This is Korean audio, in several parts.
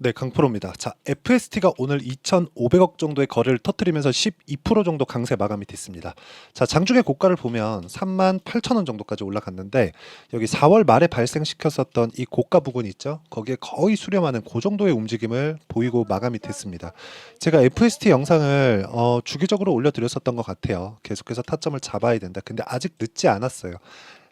네, 강프로입니다. 자, FST가 오늘 2,500억 정도의 거래를 터뜨리면서 12% 정도 강세 마감이 됐습니다. 자, 장중에 고가를 보면 38,000원 정도까지 올라갔는데 여기 4월 말에 발생시켰었던 이 고가 부근 있죠? 거기에 거의 수렴하는 그 정도의 움직임을 보이고 마감이 됐습니다. 제가 FST 영상을 주기적으로 올려드렸었던 것 같아요. 계속해서 타점을 잡아야 된다. 근데 아직 늦지 않았어요.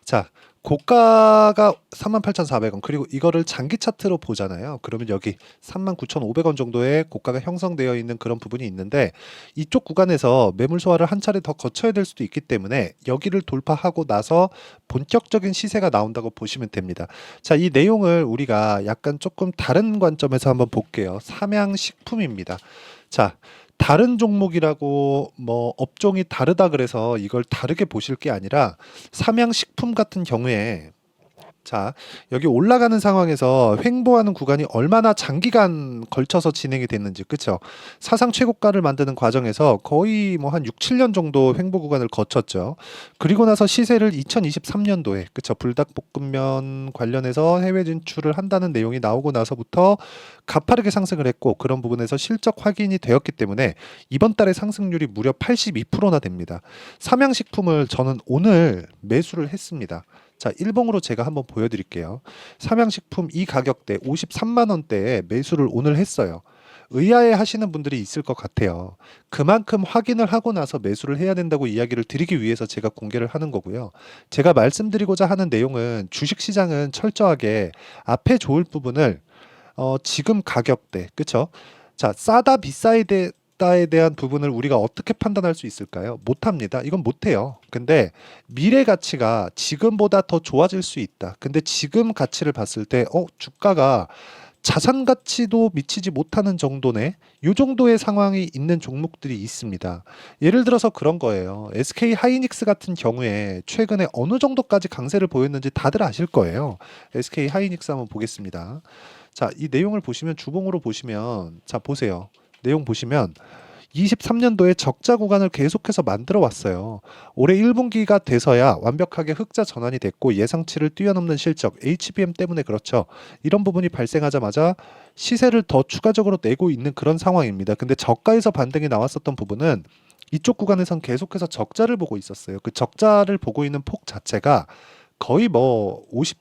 자, 고가가 38,400원 그리고 이거를 장기 차트로 보잖아요. 그러면 여기 39,500원 정도의 고가가 형성되어 있는 그런 부분이 있는데 이쪽 구간에서 매물 소화를 한 차례 더 거쳐야 될 수도 있기 때문에 여기를 돌파하고 나서 본격적인 시세가 나온다고 보시면 됩니다. 자, 이 내용을 우리가 약간 조금 다른 관점에서 한번 볼게요. 삼양식품입니다. 자, 다른 종목이라고 뭐 업종이 다르다 그래서 이걸 다르게 보실 게 아니라 삼양식품 같은 경우에 자, 여기 올라가는 상황에서 횡보하는 구간이 얼마나 장기간 걸쳐서 진행이 됐는지, 그쵸? 사상 최고가를 만드는 과정에서 거의 뭐 한 6, 7년 정도 횡보 구간을 거쳤죠. 그리고 나서 시세를 2023년도에, 그쵸? 불닭볶음면 관련해서 해외 진출을 한다는 내용이 나오고 나서부터 가파르게 상승을 했고, 그런 부분에서 실적 확인이 되었기 때문에 이번 달의 상승률이 무려 82%나 됩니다. 삼양식품을 저는 오늘 매수를 했습니다. 자, 일봉으로 제가 한번 보여드릴게요. 삼양식품 이 가격대 53만 원대에 매수를 오늘 했어요. 의아해 하시는 분들이 있을 것 같아요. 그만큼 확인을 하고 나서 매수를 해야 된다고 이야기를 드리기 위해서 제가 공개를 하는 거고요. 제가 말씀드리고자 하는 내용은 주식시장은 철저하게 앞에 좋을 부분을 지금 가격대, 그쵸? 자, 싸다 비싸에 따에 대한 부분을 우리가 어떻게 판단할 수 있을까요? 못합니다. 이건 못해요. 근데 미래 가치가 지금보다 더 좋아질 수 있다. 근데 지금 가치를 봤을 때, 주가가 자산 가치도 미치지 못하는 정도네. 요 정도의 상황이 있는 종목들이 있습니다. 예를 들어서 그런 거예요. SK 하이닉스 같은 경우에 최근에 어느 정도까지 강세를 보였는지 다들 아실 거예요. SK 하이닉스 한번 보겠습니다. 자, 이 내용을 보시면 주봉으로 보시면 자, 보세요. 내용 보시면 23년도에 적자 구간을 계속해서 만들어 왔어요. 올해 1분기가 돼서야 완벽하게 흑자 전환이 됐고 예상치를 뛰어넘는 실적, HBM 때문에 그렇죠. 이런 부분이 발생하자마자 시세를 더 추가적으로 내고 있는 그런 상황입니다. 근데 저가에서 반등이 나왔었던 부분은 이쪽 구간에선 계속해서 적자를 보고 있었어요. 그 적자를 보고 있는 폭 자체가 거의 뭐 50,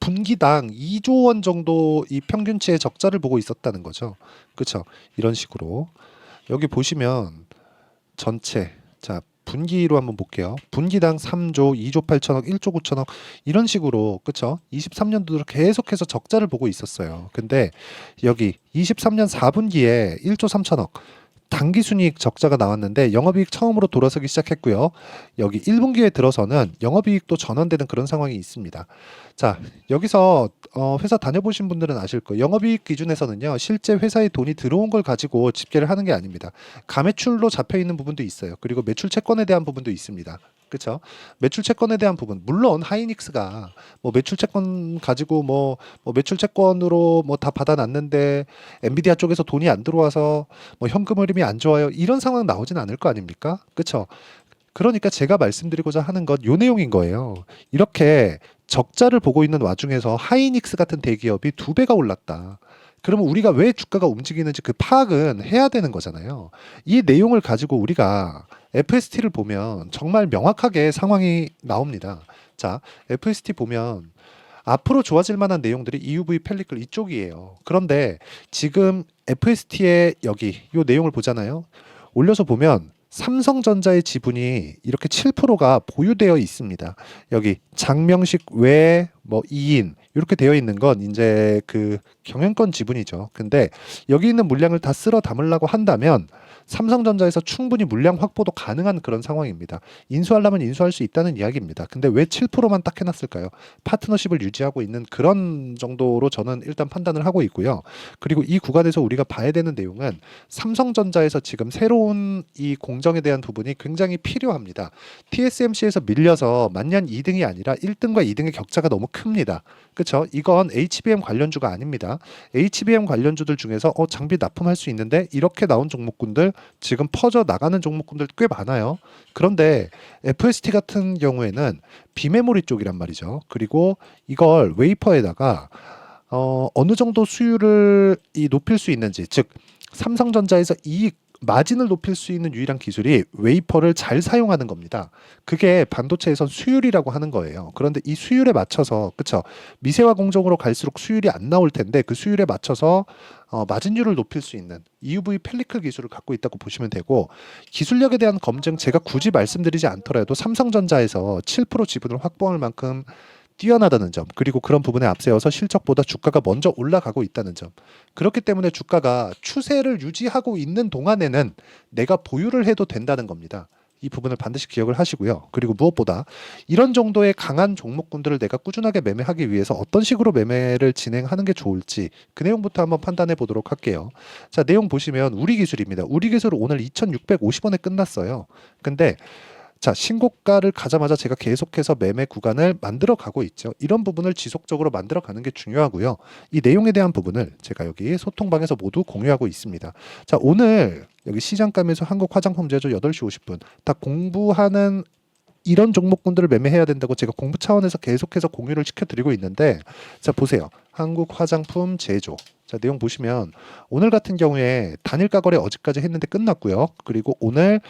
분기당 2조 원 정도 이 평균치의 적자를 보고 있었다는 거죠. 그렇죠? 이런 식으로 여기 보시면 전체 자 분기로 한번 볼게요. 분기당 3조, 2조 8천억, 1조 9천억 이런 식으로 그렇죠? 23년도로 계속해서 적자를 보고 있었어요. 근데 여기 23년 4분기에 1조 3천억 당기순이익 적자가 나왔는데 영업이익 처음으로 돌아서기 시작했고요. 여기 1분기에 들어서는 영업이익도 전환되는 그런 상황이 있습니다. 자, 여기서 회사 다녀보신 분들은 아실 거예요. 영업이익 기준에서는요, 실제 회사에 돈이 들어온 걸 가지고 집계를 하는 게 아닙니다. 가매출로 잡혀 있는 부분도 있어요. 그리고 매출 채권에 대한 부분도 있습니다. 그렇죠? 매출 채권에 대한 부분 물론 하이닉스가 뭐 매출 채권 가지고 뭐 매출 채권으로 뭐 다 받아놨는데 엔비디아 쪽에서 돈이 안 들어와서 뭐 현금 흐름이 안 좋아요 이런 상황 나오진 않을 거 아닙니까? 그렇죠? 그러니까 제가 말씀드리고자 하는 건 요 내용인 거예요. 이렇게 적자를 보고 있는 와중에서 하이닉스 같은 대기업이 2배가 올랐다. 그러면 우리가 왜 주가가 움직이는지 그 파악은 해야 되는 거잖아요. 이 내용을 가지고 우리가 FST를 보면 정말 명확하게 상황이 나옵니다. 자, FST 보면 앞으로 좋아질 만한 내용들이 EUV 펠리클 이쪽이에요. 그런데 지금 FST의 여기 이 내용을 보잖아요. 올려서 보면 삼성전자의 지분이 이렇게 7%가 보유되어 있습니다. 여기 장명식 외 뭐 2인 이렇게 되어 있는 건 이제 그 경영권 지분이죠. 근데 여기 있는 물량을 다 쓸어 담으려고 한다면 삼성전자에서 충분히 물량 확보도 가능한 그런 상황입니다. 인수하려면 인수할 수 있다는 이야기입니다. 근데 왜 7%만 딱 해놨을까요? 파트너십을 유지하고 있는 그런 정도로 저는 일단 판단을 하고 있고요. 그리고 이 구간에서 우리가 봐야 되는 내용은 삼성전자에서 지금 새로운 이 공정에 대한 부분이 굉장히 필요합니다. TSMC에서 밀려서 만년 2등이 아니라 1등과 2등의 격차가 너무 큽니다. 그렇죠? 이건 HBM 관련주가 아닙니다. HBM 관련주들 중에서 장비 납품할 수 있는데 이렇게 나온 종목군들 지금 퍼져 나가는 종목군들 꽤 많아요. 그런데 FST 같은 경우에는 비메모리 쪽이란 말이죠. 그리고 이걸 웨이퍼에다가 어느 정도 수율을 높일 수 있는지, 즉 삼성전자에서 이 마진을 높일 수 있는 유일한 기술이 웨이퍼를 잘 사용하는 겁니다. 그게 반도체에선 수율이라고 하는 거예요. 그런데 이 수율에 맞춰서, 그쵸? 미세화 공정으로 갈수록 수율이 안 나올 텐데 그 수율에 맞춰서 마진율을 높일 수 있는 EUV 펠리클 기술을 갖고 있다고 보시면 되고, 기술력에 대한 검증 제가 굳이 말씀드리지 않더라도 삼성전자에서 7% 지분을 확보할 만큼 뛰어나다는 점, 그리고 그런 부분에 앞세워서 실적보다 주가가 먼저 올라가고 있다는 점. 그렇기 때문에 주가가 추세를 유지하고 있는 동안에는 내가 보유를 해도 된다는 겁니다. 이 부분을 반드시 기억을 하시고요. 그리고 무엇보다 이런 정도의 강한 종목군들을 내가 꾸준하게 매매하기 위해서 어떤 식으로 매매를 진행하는 게 좋을지 그 내용부터 한번 판단해 보도록 할게요. 자, 내용 보시면 우리 기술입니다. 우리 기술은 오늘 2,650원에 끝났어요. 근데 자, 신고가를 가자마자 제가 계속해서 매매 구간을 만들어 가고 있죠. 이런 부분을 지속적으로 만들어 가는 게 중요하고요. 이 내용에 대한 부분을 제가 여기 소통방에서 모두 공유하고 있습니다. 자, 오늘 여기 시장감에서 한국 화장품 제조 8시 50분 다 공부하는 이런 종목군들을 매매해야 된다고 제가 공부 차원에서 계속해서 공유를 시켜드리고 있는데, 자, 보세요. 한국 화장품 제조. 자, 내용 보시면 오늘 같은 경우에 단일가 거래 어제까지 했는데 끝났고요. 그리고 오늘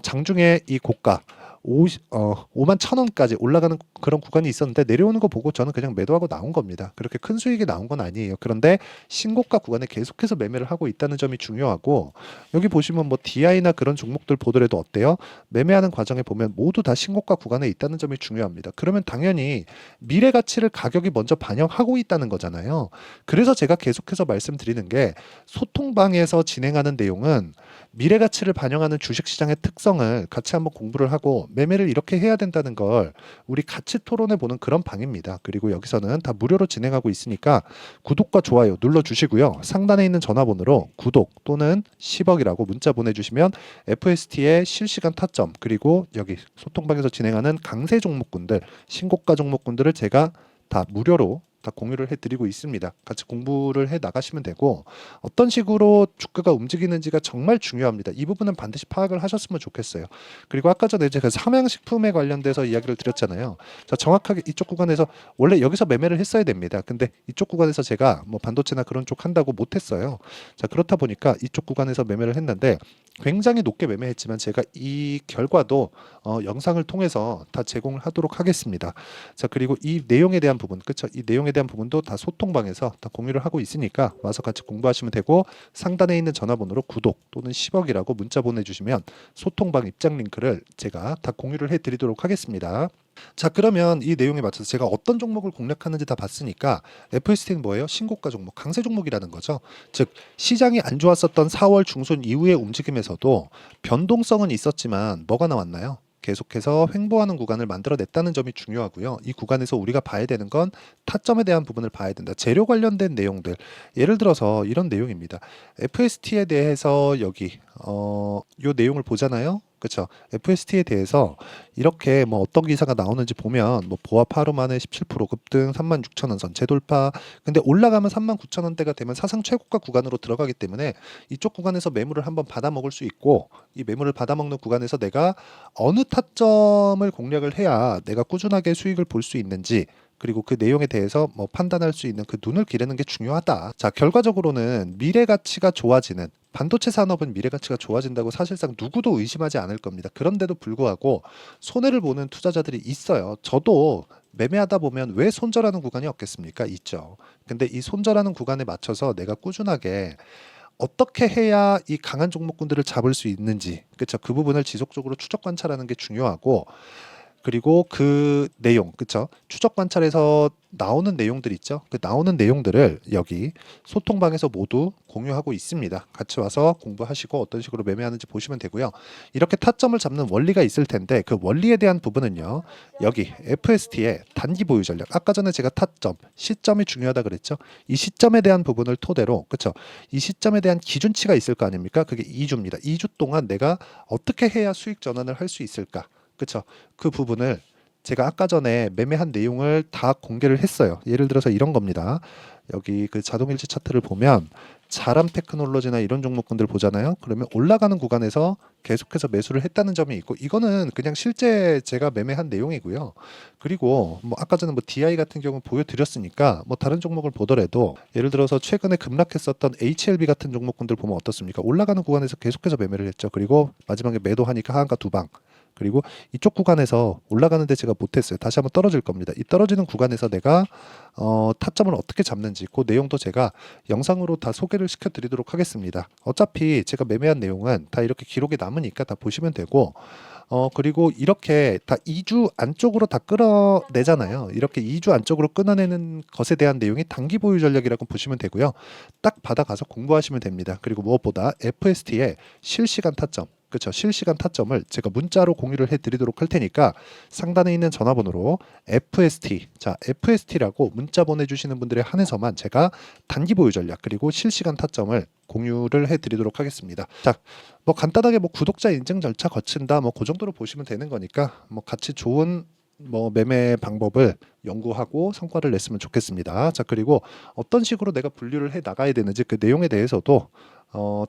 장중에 이 고가 5만 1,000원까지 올라가는 그런 구간이 있었는데 내려오는 거 보고 저는 그냥 매도하고 나온 겁니다. 그렇게 큰 수익이 나온 건 아니에요. 그런데 신고가 구간에 계속해서 매매를 하고 있다는 점이 중요하고, 여기 보시면 뭐 DI나 그런 종목들 보더라도 어때요? 매매하는 과정에 보면 모두 다 신고가 구간에 있다는 점이 중요합니다. 그러면 당연히 미래 가치를 가격이 먼저 반영하고 있다는 거잖아요. 그래서 제가 계속해서 말씀드리는 게, 소통방에서 진행하는 내용은 미래 가치를 반영하는 주식시장의 특성을 같이 한번 공부를 하고 매매를 이렇게 해야 된다는 걸 우리 같이 토론해 보는 그런 방입니다. 그리고 여기서는 다 무료로 진행하고 있으니까 구독과 좋아요 눌러주시고요. 상단에 있는 전화번호로 구독 또는 10억이라고 문자 보내주시면 FST의 실시간 타점, 그리고 여기 소통방에서 진행하는 강세 종목군들, 신고가 종목군들을 제가 다 무료로 다 공유를 해드리고 있습니다. 같이 공부를 해 나가시면 되고, 어떤 식으로 주가가 움직이는지가 정말 중요합니다. 이 부분은 반드시 파악을 하셨으면 좋겠어요. 그리고 아까 전에 제가 삼양식품에 관련돼서 이야기를 드렸잖아요. 자, 정확하게 이쪽 구간에서 원래 여기서 매매를 했어야 됩니다. 근데 이쪽 구간에서 제가 뭐 반도체나 그런 쪽 한다고 못했어요. 자, 그렇다 보니까 이쪽 구간에서 매매를 했는데 굉장히 높게 매매했지만 제가 이 결과도 영상을 통해서 다 제공을 하도록 하겠습니다. 자, 그리고 이 내용에 대한 부분, 그쵸? 이 내용에 대한 부분도 다 소통방에서 다 공유를 하고 있으니까 와서 같이 공부하시면 되고, 상단에 있는 전화번호로 구독 또는 10억이라고 문자 보내주시면 소통방 입장 링크를 제가 다 공유를 해드리도록 하겠습니다. 자, 그러면 이 내용에 맞춰서 제가 어떤 종목을 공략하는지 다 봤으니까, FST는 뭐예요? 신고가 종목, 강세 종목이라는 거죠. 즉 시장이 안 좋았었던 4월 중순 이후의 움직임에서도 변동성은 있었지만 뭐가 나왔나요? 계속해서 횡보하는 구간을 만들어냈다는 점이 중요하고요. 이 구간에서 우리가 봐야 되는 건 타점에 대한 부분을 봐야 된다. 재료 관련된 내용들, 예를 들어서 이런 내용입니다. FST에 대해서 여기 요 내용을 보잖아요. 그렇죠. FST에 대해서 이렇게 뭐 어떤 기사가 나오는지 보면, 뭐 보합 하루 만에 17% 급등, 36,000원 선 재돌파. 근데 올라가면 39,000원대가 되면 사상 최고가 구간으로 들어가기 때문에 이쪽 구간에서 매물을 한번 받아 먹을 수 있고, 이 매물을 받아 먹는 구간에서 내가 어느 타점을 공략을 해야 내가 꾸준하게 수익을 볼 수 있는지, 그리고 그 내용에 대해서 뭐 판단할 수 있는 그 눈을 기르는 게 중요하다. 자, 결과적으로는 미래 가치가 좋아지는, 반도체 산업은 미래 가치가 좋아진다고 사실상 누구도 의심하지 않을 겁니다. 그런데도 불구하고 손해를 보는 투자자들이 있어요. 저도 매매하다 보면 왜 손절하는 구간이 없겠습니까? 있죠. 근데 이 손절하는 구간에 맞춰서 내가 꾸준하게 어떻게 해야 이 강한 종목군들을 잡을 수 있는지, 그렇죠? 그 부분을 지속적으로 추적 관찰하는 게 중요하고, 그리고 그 내용, 그쵸? 추적 관찰에서 나오는 내용들 있죠? 그 나오는 내용들을 여기 소통방에서 모두 공유하고 있습니다. 같이 와서 공부하시고 어떤 식으로 매매하는지 보시면 되고요. 이렇게 타점을 잡는 원리가 있을 텐데 그 원리에 대한 부분은요. 여기 FST의 단기 보유 전략. 아까 전에 제가 타점, 시점이 중요하다 그랬죠? 이 시점에 대한 부분을 토대로, 그쵸? 이 시점에 대한 기준치가 있을 거 아닙니까? 그게 2주입니다. 2주 동안 내가 어떻게 해야 수익 전환을 할 수 있을까? 그쵸? 그 부분을 제가 아까 전에 매매한 내용을 다 공개를 했어요. 예를 들어서 이런 겁니다. 여기 그 자동일치 차트를 보면 자람 테크놀로지나 이런 종목군들 보잖아요. 그러면 올라가는 구간에서 계속해서 매수를 했다는 점이 있고, 이거는 그냥 실제 제가 매매한 내용이고요. 그리고 뭐 아까 전에 뭐 DI 같은 경우 보여드렸으니까 뭐 다른 종목을 보더라도 예를 들어서 최근에 급락했었던 HLB 같은 종목군들 보면 어떻습니까? 올라가는 구간에서 계속해서 매매를 했죠. 그리고 마지막에 매도하니까 하한가 두 방. 그리고 이쪽 구간에서 올라가는데 제가 못했어요. 다시 한번 떨어질 겁니다. 이 떨어지는 구간에서 내가 타점을 어떻게 잡는지 그 내용도 제가 영상으로 다 소개를 시켜드리도록 하겠습니다. 어차피 제가 매매한 내용은 다 이렇게 기록에 남으니까 다 보시면 되고, 그리고 이렇게 다 2주 안쪽으로 다 끌어내잖아요. 이렇게 2주 안쪽으로 끊어내는 것에 대한 내용이 단기 보유 전략이라고 보시면 되고요. 딱 받아가서 공부하시면 됩니다. 그리고 무엇보다 FST의 실시간 타점, 그렇죠. 실시간 타점을 제가 문자로 공유를 해드리도록 할 테니까 상단에 있는 전화번호로 FST, 자 FST라고 문자 보내주시는 분들에 한해서만 제가 단기 보유 전략 그리고 실시간 타점을 공유를 해드리도록 하겠습니다. 자, 뭐 간단하게 뭐 구독자 인증 절차 거친다, 뭐 그 정도로 보시면 되는 거니까 뭐 같이 좋은 뭐 매매 방법을 연구하고 성과를 냈으면 좋겠습니다. 자, 그리고 어떤 식으로 내가 분류를 해 나가야 되는지 그 내용에 대해서도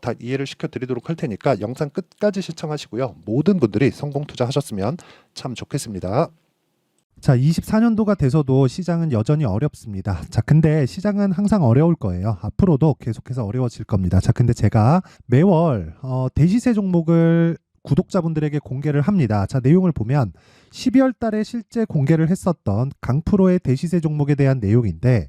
다 이해를 시켜드리도록 할 테니까 영상 끝까지 시청하시고요. 모든 분들이 성공 투자하셨으면 참 좋겠습니다. 자, 24년도가 돼서도 시장은 여전히 어렵습니다. 자, 근데 시장은 항상 어려울 거예요. 앞으로도 계속해서 어려워질 겁니다. 자, 근데 제가 매월 대시세 종목을 구독자분들에게 공개를 합니다. 자, 내용을 보면 12월 달에 실제 공개를 했었던 강프로의 대시세 종목에 대한 내용인데,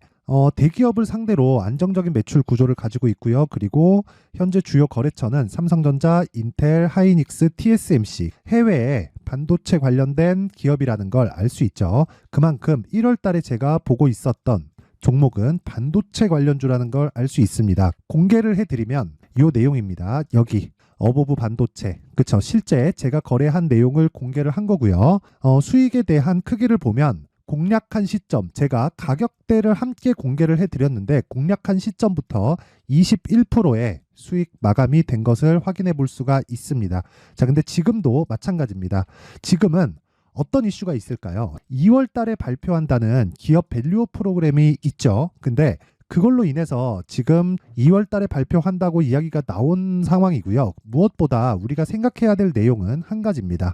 대기업을 상대로 안정적인 매출 구조를 가지고 있고요. 그리고 현재 주요 거래처는 삼성전자, 인텔, 하이닉스, TSMC, 해외에 반도체 관련된 기업이라는 걸 알 수 있죠. 그만큼 1월 달에 제가 보고 있었던 종목은 반도체 관련주라는 걸 알 수 있습니다. 공개를 해드리면 이 내용입니다. 여기 어보브 반도체, 그쵸? 실제 제가 거래한 내용을 공개를 한 거고요. 수익에 대한 크기를 보면 공략한 시점, 제가 가격대를 함께 공개를 해드렸는데 공략한 시점부터 21%의 수익 마감이 된 것을 확인해 볼 수가 있습니다. 자, 근데 지금도 마찬가지입니다. 지금은 어떤 이슈가 있을까요? 2월 달에 발표한다는 기업 밸류업 프로그램이 있죠. 근데 그걸로 인해서 지금 2월 달에 발표한다고 이야기가 나온 상황이고요. 무엇보다 우리가 생각해야 될 내용은 한 가지입니다.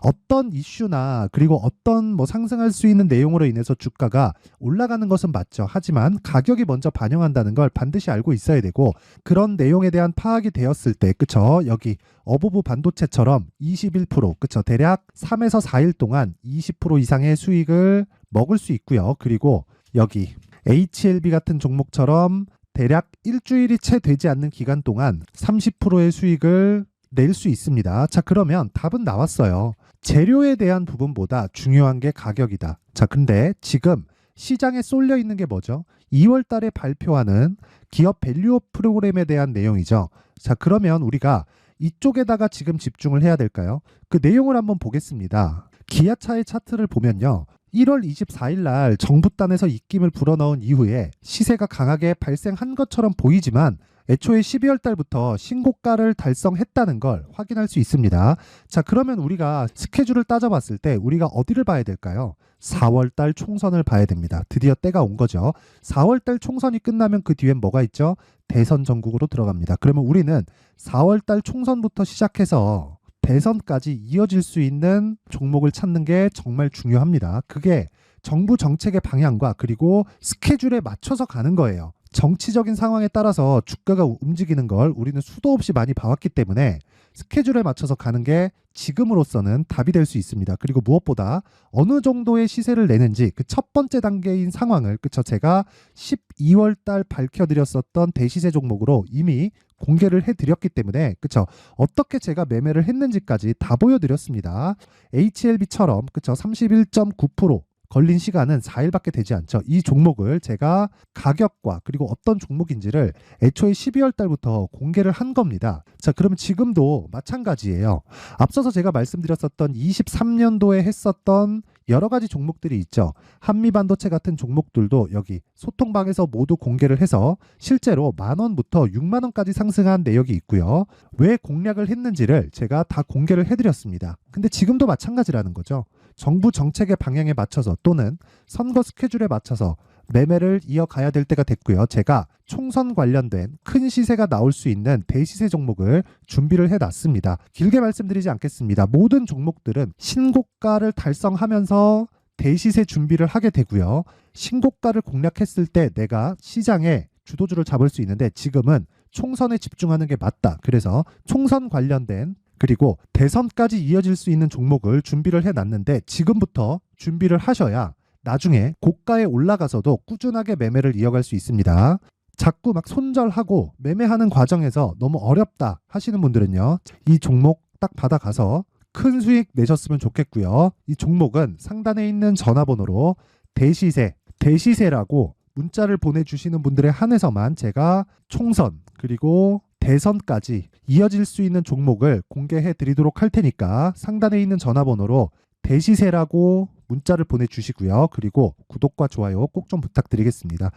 어떤 이슈나 그리고 어떤 뭐 상승할 수 있는 내용으로 인해서 주가가 올라가는 것은 맞죠. 하지만 가격이 먼저 반영한다는 걸 반드시 알고 있어야 되고, 그런 내용에 대한 파악이 되었을 때, 그쵸? 여기 어부부 반도체처럼 21%, 그쵸? 대략 3에서 4일 동안 20% 이상의 수익을 먹을 수 있고요. 그리고 여기 HLB 같은 종목처럼 대략 일주일이 채 되지 않는 기간 동안 30%의 수익을 낼 수 있습니다. 자, 그러면 답은 나왔어요. 재료에 대한 부분보다 중요한 게 가격이다. 자, 근데 지금 시장에 쏠려 있는 게 뭐죠? 2월 달에 발표하는 기업 밸류업 프로그램에 대한 내용이죠. 자, 그러면 우리가 이쪽에다가 지금 집중을 해야 될까요? 그 내용을 한번 보겠습니다. 기아차의 차트를 보면요. 1월 24일 날 정부단에서 입김을 불어넣은 이후에 시세가 강하게 발생한 것처럼 보이지만 애초에 12월 달부터 신고가를 달성했다는 걸 확인할 수 있습니다. 자, 그러면 우리가 스케줄을 따져봤을 때 우리가 어디를 봐야 될까요? 4월 달 총선을 봐야 됩니다. 드디어 때가 온 거죠. 4월 달 총선이 끝나면 그 뒤엔 뭐가 있죠? 대선 전국으로 들어갑니다. 그러면 우리는 4월 달 총선부터 시작해서 대선까지 이어질 수 있는 종목을 찾는 게 정말 중요합니다. 그게 정부 정책의 방향과 그리고 스케줄에 맞춰서 가는 거예요. 정치적인 상황에 따라서 주가가 움직이는 걸 우리는 수도 없이 많이 봐왔기 때문에 스케줄에 맞춰서 가는 게 지금으로서는 답이 될 수 있습니다. 그리고 무엇보다 어느 정도의 시세를 내는지 그 첫 번째 단계인 상황을, 그쵸, 제가 12월 달 밝혀드렸었던 대시세 종목으로 이미 공개를 해드렸기 때문에, 그쵸, 어떻게 제가 매매를 했는지까지 다 보여드렸습니다. HLB처럼, 그쵸, 31.9% 걸린 시간은 4일밖에 되지 않죠. 이 종목을 제가 가격과 그리고 어떤 종목인지를 애초에 12월 달부터 공개를 한 겁니다. 자, 그러면 지금도 마찬가지예요. 앞서서 제가 말씀드렸었던 23년도에 했었던 여러 가지 종목들이 있죠. 한미반도체 같은 종목들도 여기 소통방에서 모두 공개를 해서 실제로 10,000원부터 60,000원까지 상승한 내역이 있고요. 왜 공략을 했는지를 제가 다 공개를 해드렸습니다. 근데 지금도 마찬가지라는 거죠. 정부 정책의 방향에 맞춰서 또는 선거 스케줄에 맞춰서 매매를 이어가야 될 때가 됐고요. 제가 총선 관련된 큰 시세가 나올 수 있는 대시세 종목을 준비를 해놨습니다. 길게 말씀드리지 않겠습니다. 모든 종목들은 신고가를 달성하면서 대시세 준비를 하게 되고요. 신고가를 공략했을 때 내가 시장에 주도주를 잡을 수 있는데 지금은 총선에 집중하는 게 맞다. 그래서 총선 관련된 그리고 대선까지 이어질 수 있는 종목을 준비를 해놨는데 지금부터 준비를 하셔야 나중에 고가에 올라가서도 꾸준하게 매매를 이어갈 수 있습니다. 자꾸 막 손절하고 매매하는 과정에서 너무 어렵다 하시는 분들은요. 이 종목 딱 받아가서 큰 수익 내셨으면 좋겠고요. 이 종목은 상단에 있는 전화번호로 대시세라고 문자를 보내주시는 분들에 한해서만 제가 총선 그리고 대선까지 이어질 수 있는 종목을 공개해 드리도록 할 테니까 상단에 있는 전화번호로 대시세라고 문자를 보내주시고요. 그리고 구독과 좋아요 꼭 좀 부탁드리겠습니다.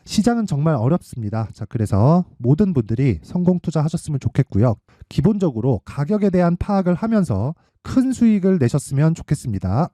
시장은 정말 어렵습니다. 자, 그래서 모든 분들이 성공 투자하셨으면 좋겠고요. 기본적으로 가격에 대한 파악을 하면서 큰 수익을 내셨으면 좋겠습니다.